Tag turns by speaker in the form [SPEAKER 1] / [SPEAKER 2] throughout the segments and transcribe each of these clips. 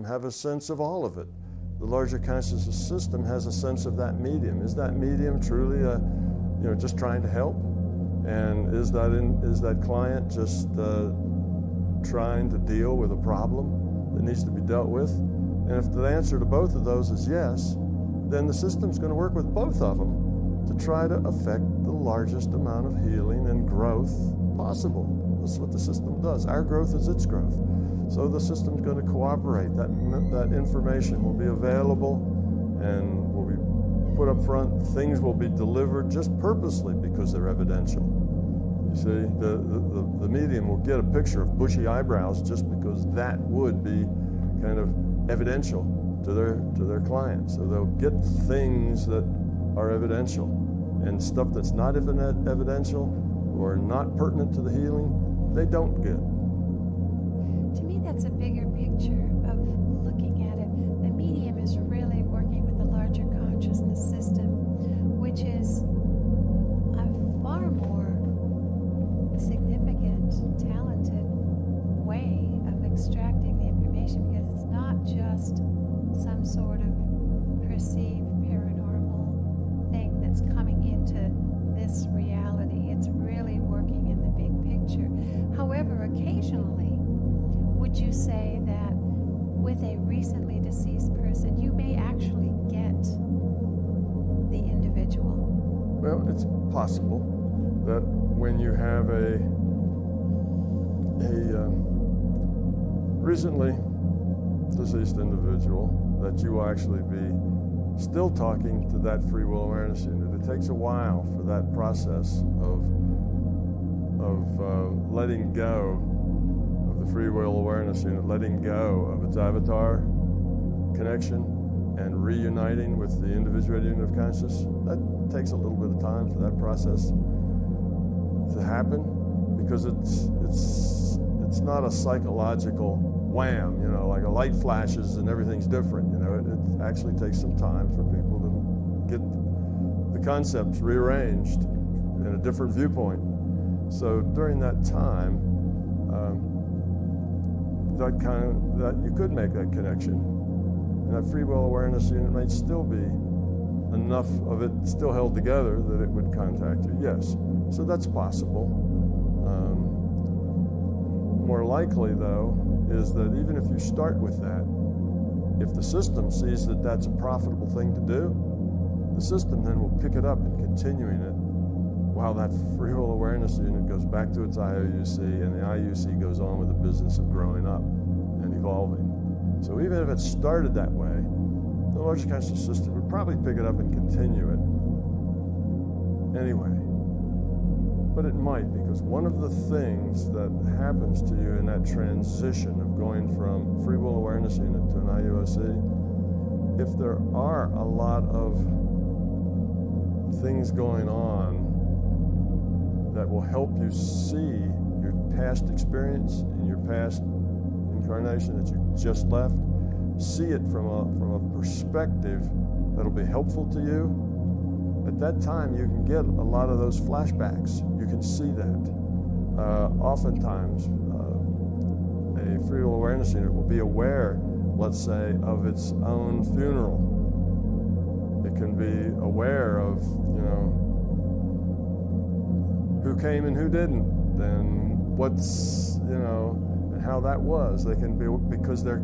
[SPEAKER 1] have a sense of all of it. The larger consciousness system has a sense of that medium. Is that medium truly just trying to help? And is that client just trying to deal with a problem that needs to be dealt with? And if the answer to both of those is yes, then the system's going to work with both of them to try to affect the largest amount of healing and growth possible. That's what the system does. Our growth is its growth. So the system's going to cooperate. That information will be available and will be put up front. Things will be delivered just purposely because they're evidential. You see, the medium will get a picture of bushy eyebrows just because that would be kind of evidential to their client. So they'll get things that are evidential, and stuff that's not evidential or not pertinent to the healing, they don't get.
[SPEAKER 2] To me, that's a bigger picture of looking at it. The medium is really working with the larger consciousness system, which is a far more significant, talented way of extracting the information, because it's not just some sort of perceived paranormal thing that's coming into this reality. It's really working in the big picture. However, occasionally, would you say that with a recently deceased person, you may actually get the individual?
[SPEAKER 1] Well, it's possible that when you have a recently deceased individual, that you will actually be still talking to that free will awareness unit. It takes a while for that process of letting go of the free will awareness unit, letting go of its avatar connection and reuniting with the individuated unit of consciousness. That takes a little bit of time for that process to happen, because it's not a psychological wham, like a light flashes and everything's different. It actually takes some time for people to get the concepts rearranged in a different viewpoint. So during that time, that you could make that connection, and that free will awareness unit might still be enough of it still held together that it would contact you. Yes, so that's possible. More likely, though, is that even if you start with that, if the system sees that that's a profitable thing to do, the system then will pick it up and continuing it while that free will awareness unit goes back to its IOUC, and the IUC goes on with the business of growing up and evolving. So even if it started that way, the larger conscious system would probably pick it up and continue it anyway. But it might, because one of the things that happens to you in that transition of going from free will awareness unit to an IUOC, if there are a lot of things going on that will help you see your past experience and your past incarnation that you just left, see it from a perspective that'll be helpful to you, at that time you can get a lot of those flashbacks. You can see that. Oftentimes, a free will awareness unit will be aware, let's say, of its own funeral. It can be aware of, who came and who didn't, and what's, and how that was. They can be, because they're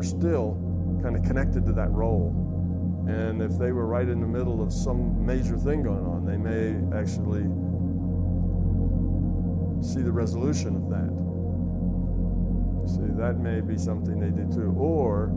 [SPEAKER 1] still kind of connected to that role. And if they were right in the middle of some major thing going on, they may actually see the resolution of that. See, that may be something they do too. Or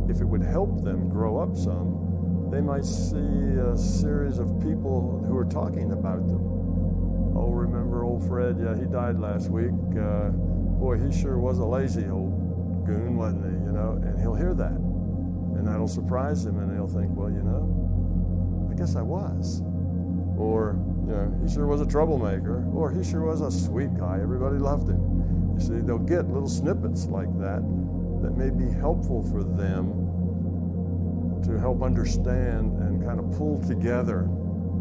[SPEAKER 1] if it would help them grow up some, they might see a series of people who are talking about them. Oh, remember old Fred? Yeah, he died last week. Boy, he sure was a lazy old goon, wasn't he? And he'll hear that. And that'll surprise him, and he'll think, well, I guess I was. Or, he sure was a troublemaker. Or he sure was a sweet guy. Everybody loved him. You see, they'll get little snippets like that that may be helpful for them to help understand and kind of pull together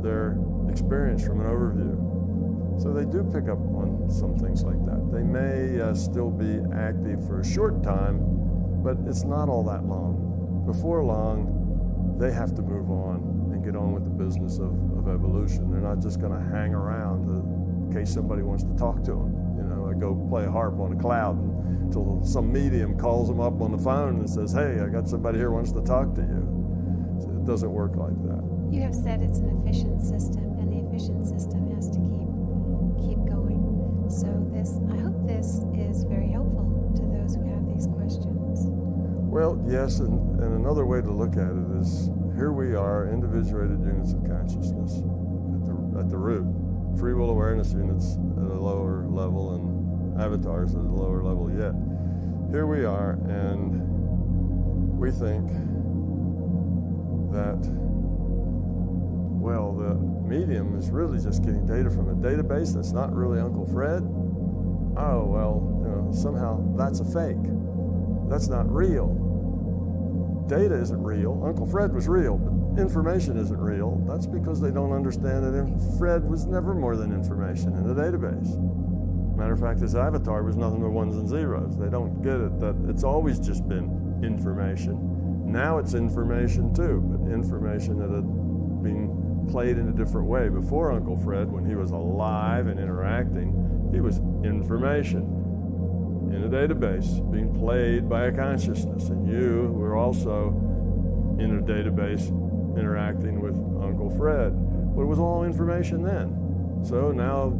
[SPEAKER 1] their experience from an overview. So they do pick up on some things like that. They may still be active for a short time but it's not all that long. Before long, they have to move on and get on with the business of evolution. They're not just going to hang around in case somebody wants to talk to them. You know, I go play a harp on a cloud until some medium calls them up on the phone and says, hey, I got somebody here who wants to talk to you. So it doesn't work like that.
[SPEAKER 2] You have said it's an efficient system, and the efficient system has to keep going. So I hope this is very helpful to those who have these questions.
[SPEAKER 1] Well, yes, and another way to look at it is, here we are, individuated units of consciousness at the root. Free will awareness units at a lower level and avatars at a lower level yet. Here we are, and we think that, well, the medium is really just getting data from a database that's not really Uncle Fred. Oh, well, you know, somehow that's a fake. That's not real. Data isn't real. Uncle Fred was real, but information isn't real. That's because they don't understand that Fred was never more than information in the database. Matter of fact, his avatar was nothing but ones and zeros. They don't get it that it's always just been information. Now it's information too, but information that had been played in a different way. Before Uncle Fred, when he was alive and interacting, he was information in a database being played by a consciousness. And you were also in a database interacting with Uncle Fred. But it was all information then. So now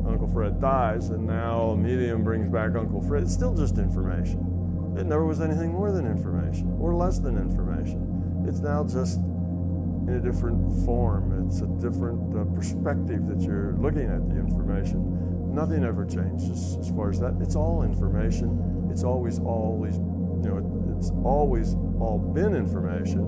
[SPEAKER 1] Uncle Fred dies, and now a medium brings back Uncle Fred. It's still just information. It never was anything more than information or less than information. It's now just in a different form. It's a different perspective that you're looking at the information. Nothing ever changes as far as that. It's all information. It's always, you know, it's always all been information,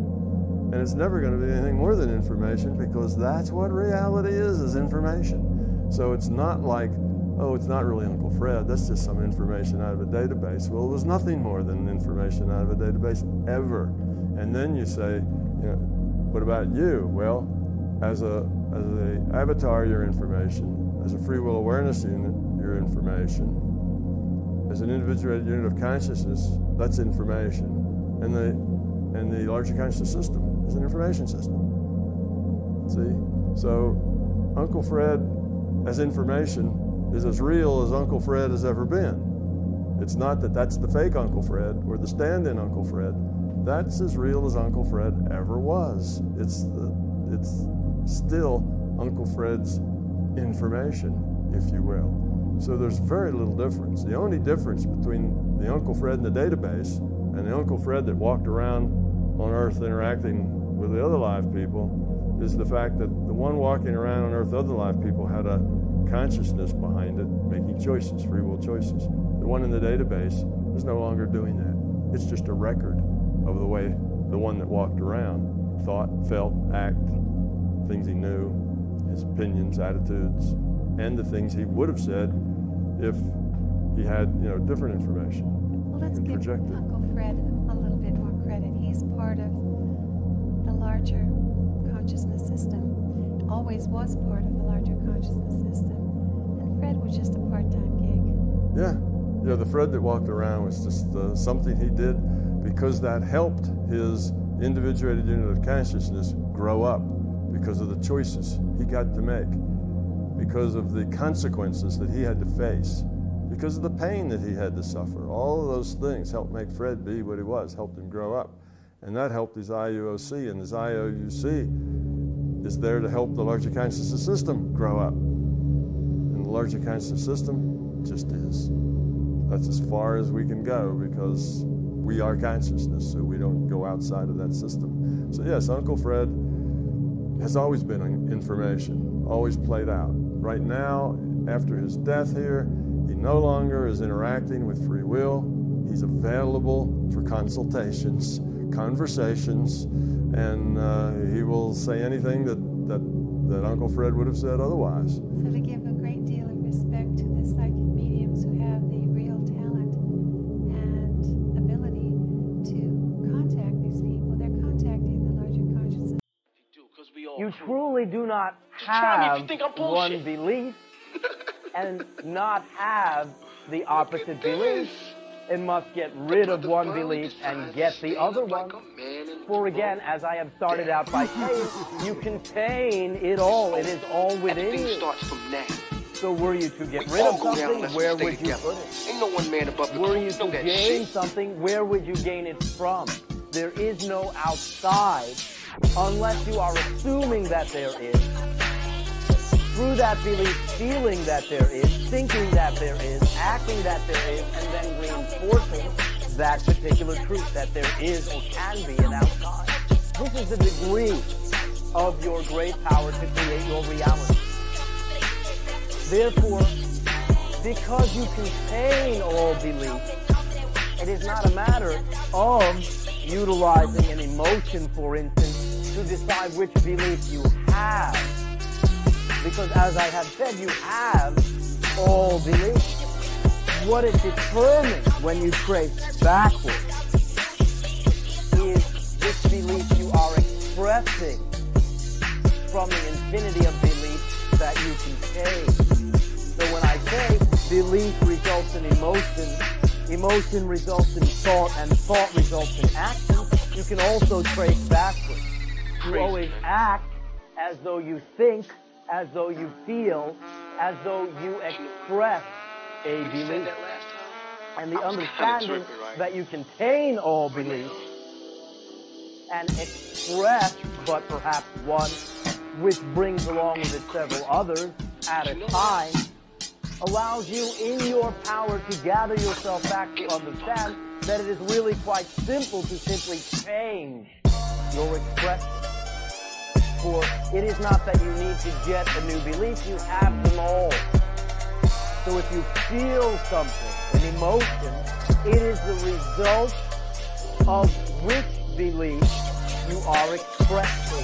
[SPEAKER 1] and it's never going to be anything more than information, because that's what reality is information. So it's not like, oh, it's not really Uncle Fred, that's just some information out of a database. Well, it was nothing more than information out of a database ever. And then you say, you know, what about you? Well, as a avatar, your information. As a free will awareness unit, your information. As an individuated unit of consciousness, that's information. And the larger conscious system is an information system. See? So Uncle Fred as information is as real as Uncle Fred has ever been. It's not that that's the fake Uncle Fred or the stand-in Uncle Fred. That's as real as Uncle Fred ever was. It's still Uncle Fred's information, if you will. So there's very little difference. The only difference between the Uncle Fred in the database and the Uncle Fred that walked around on Earth interacting with the other live people is the fact that the one walking around on Earth, other live people, had a consciousness behind it, making choices, free will choices. The one in the database is no longer doing that. It's just a record of the way the one that walked around thought, felt, acted, things he knew, his opinions, attitudes, and the things he would have said if he had, you know, different information.
[SPEAKER 2] Well, let's give Uncle Fred a little bit more credit. He's part of the larger consciousness system. Always was part of the larger consciousness system. And Fred was just a part-time gig.
[SPEAKER 1] Yeah. Yeah, the Fred that walked around was just something he did because that helped his individuated unit of consciousness grow up, because of the choices he got to make, because of the consequences that he had to face, because of the pain that he had to suffer. All of those things helped make Fred be what he was, helped him grow up. And that helped his IUOC, and his IOUC is there to help the larger consciousness system grow up. And the larger consciousness system just is. That's as far as we can go, because we are consciousness, so we don't go outside of that system. So yes, Uncle Fred has always been information, always played out. Right now, after his death here, he no longer is interacting with free will. He's available for consultations, conversations, and he will say anything that Uncle Fred would have said otherwise.
[SPEAKER 2] So to give a great deal of respect to the psychic mediums who have the real talent and ability to contact these people, they're contacting the larger consciousness.
[SPEAKER 3] You truly do not have one belief and not have the opposite belief. it must get rid of one belief and get the other one. For again, as I have started out by saying, you contain it all. It is all within you.
[SPEAKER 4] Starts from now.
[SPEAKER 3] So were you to get rid of something, where would you put it?
[SPEAKER 4] Ain't no one man above the
[SPEAKER 3] Were
[SPEAKER 4] code.
[SPEAKER 3] you to gain something, where would you gain it from? There is no outside unless you are assuming that there is. Through that belief, feeling that there is, thinking that there is, acting that there is, and then reinforcing that particular truth that there is or can be an outside. This is the degree of your great power to create your reality. Therefore, because you contain all belief, it is not a matter of utilizing an emotion, for instance, to decide which belief you have. Because as I have said, you have all belief. What it determines when you trace backwards is this belief you are expressing from the infinity of beliefs that you contain. So when I say belief results in emotion, emotion results in thought, and thought results in action, you can also trace backwards. You always act as though you think, as though you feel, as though you express a belief. And the understanding that you contain all beliefs and express but perhaps one, which brings along with it several others at a time, allows you in your power to gather yourself back to understand that it is really quite simple to simply change your expression. For it is not that you need to get a new belief, you have them all. So if you feel something, an emotion, it is the result of which belief you are expressing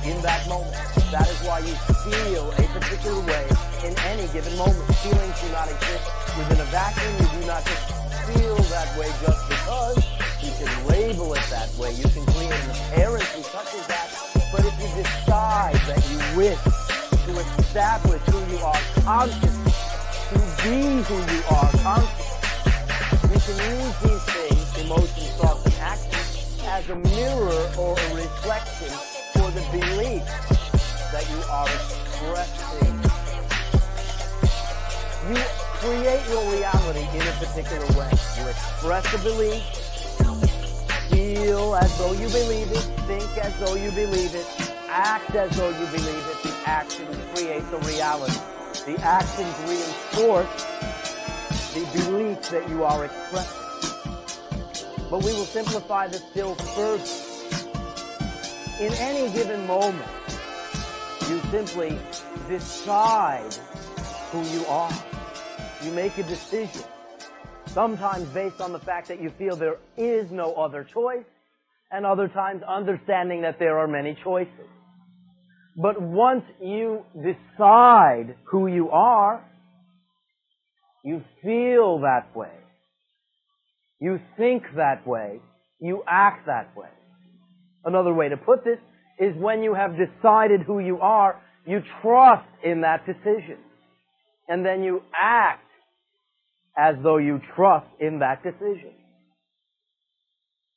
[SPEAKER 3] in that moment. That is why you feel a particular way in any given moment. Feelings do not exist within a vacuum. You do not just feel that way just because. You can label it that way. You can create an appearance such as that. But if you decide that you wish to establish who you are consciously, to be who you are consciously, you can use these things, emotions, thoughts, and actions, as a mirror or a reflection for the belief that you are expressing. You create your reality in a particular way. You express a belief, feel as though you believe it, think as though you believe it, act as though you believe it. The actions create the reality. The actions reinforce the belief that you are expressing. But we will simplify this still further. In any given moment, you simply decide who you are. You make a decision. Sometimes based on the fact that you feel there is no other choice, and other times understanding that there are many choices. But once you decide who you are, you feel that way. You think that way. You act that way. Another way to put this is when you have decided who you are, you trust in that decision. And then you act as though you trust in that decision.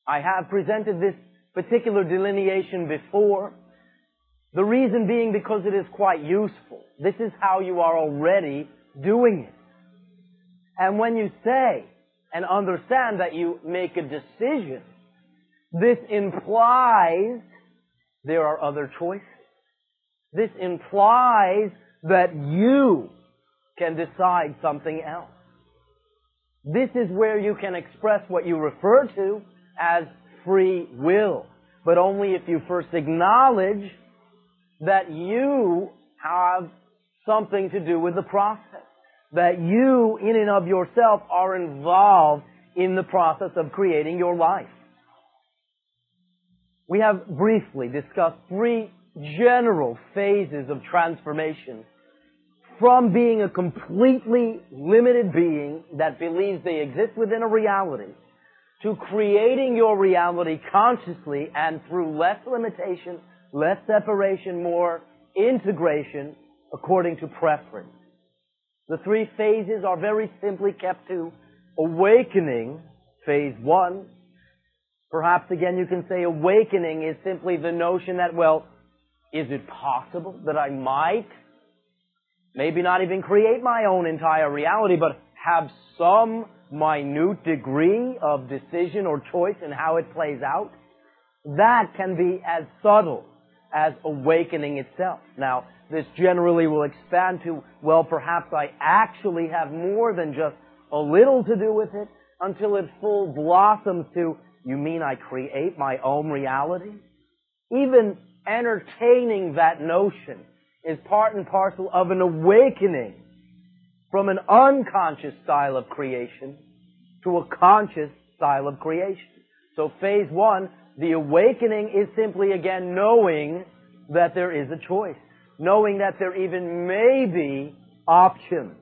[SPEAKER 3] I have presented this particular delineation before. The reason being because it is quite useful. This is how you are already doing it. And when you say and understand that you make a decision, this implies there are other choices. This implies that you can decide something else. This is where you can express what you refer to as free will, but only if you first acknowledge that you have something to do with the process, that you, in and of yourself, are involved in the process of creating your life. We have briefly discussed three general phases of transformation from being a completely limited being that believes they exist within a reality to creating your reality consciously and through less limitation, less separation, more integration according to preference. The three phases are very simply kept to awakening phase one. Perhaps again you can say awakening is simply the notion that, well, is it possible that I might maybe not even create my own entire reality, but have some minute degree of decision or choice in how it plays out? That can be as subtle as awakening itself. Now, this generally will expand to, well, perhaps I actually have more than just a little to do with it, until it full blossoms to, you mean I create my own reality? Even entertaining that notion is part and parcel of an awakening from an unconscious style of creation to a conscious style of creation. So phase one, the awakening is simply again knowing that there is a choice, knowing that there even may be options.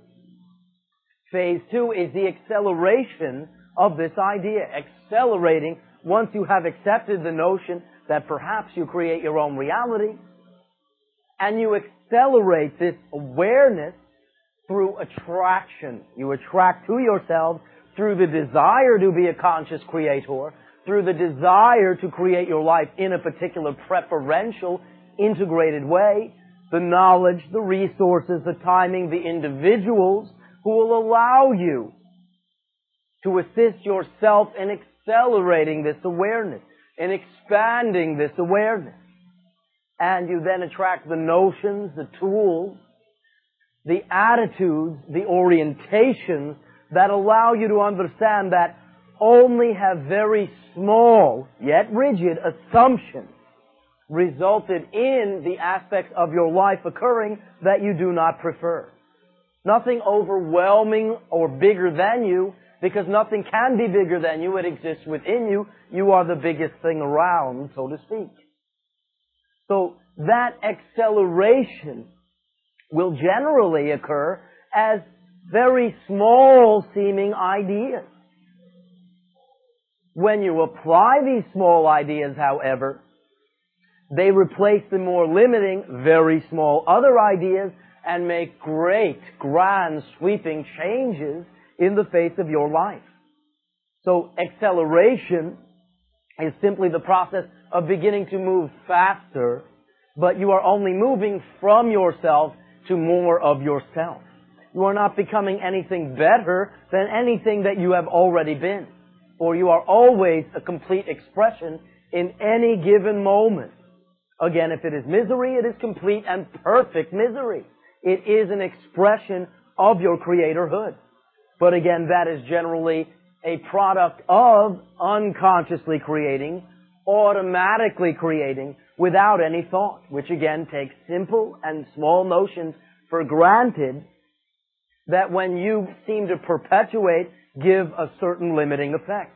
[SPEAKER 3] Phase two is the acceleration of this idea, accelerating once you have accepted the notion that perhaps you create your own reality, and you accelerate this awareness through attraction. You attract to yourself through the desire to be a conscious creator, through the desire to create your life in a particular preferential, integrated way, the knowledge, the resources, the timing, the individuals who will allow you to assist yourself in accelerating this awareness, in expanding this awareness. And you then attract the notions, the tools, the attitudes, the orientations that allow you to understand that only have very small, yet rigid assumptions resulted in the aspects of your life occurring that you do not prefer. Nothing overwhelming or bigger than you, because nothing can be bigger than you. It exists within you. You are the biggest thing around, so to speak. So that acceleration will generally occur as very small seeming ideas. When you apply these small ideas, however, they replace the more limiting, very small other ideas and make great, grand, sweeping changes in the face of your life. So acceleration is simply the process of beginning to move faster, but you are only moving from yourself to more of yourself. You are not becoming anything better than anything that you have already been. For you are always a complete expression in any given moment. Again, if it is misery, it is complete and perfect misery. It is an expression of your creatorhood. But again, that is generally a product of unconsciously creating, automatically creating, without any thought, which again takes simple and small notions for granted that when you seem to perpetuate, give a certain limiting effect.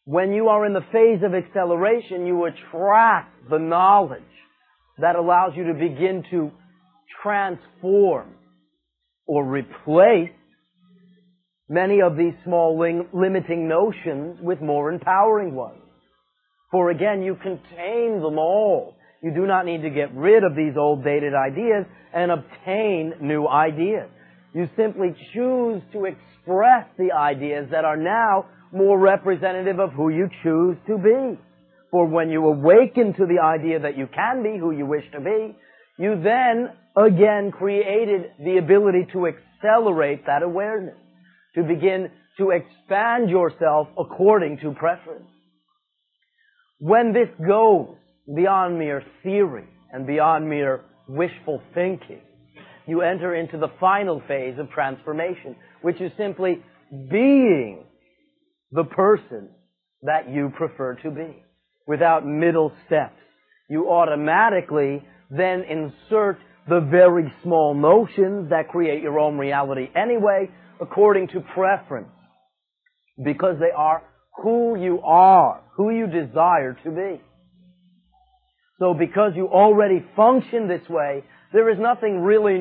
[SPEAKER 3] When you are in the phase of acceleration, you attract the knowledge that allows you to begin to transform or replace many of these small limiting notions with more empowering ones. For again, you contain them all. You do not need to get rid of these old dated ideas and obtain new ideas. You simply choose to express the ideas that are now more representative of who you choose to be. For when you awaken to the idea that you can be who you wish to be, you then again created the ability to accelerate that awareness, to begin to expand yourself according to preference. When this goes beyond mere theory and beyond mere wishful thinking, you enter into the final phase of transformation, which is simply being the person that you prefer to be, without middle steps. You automatically then insert the very small notions that create your own reality anyway, according to preference, because they are who you are, who you desire to be. So because you already function this way, there is nothing really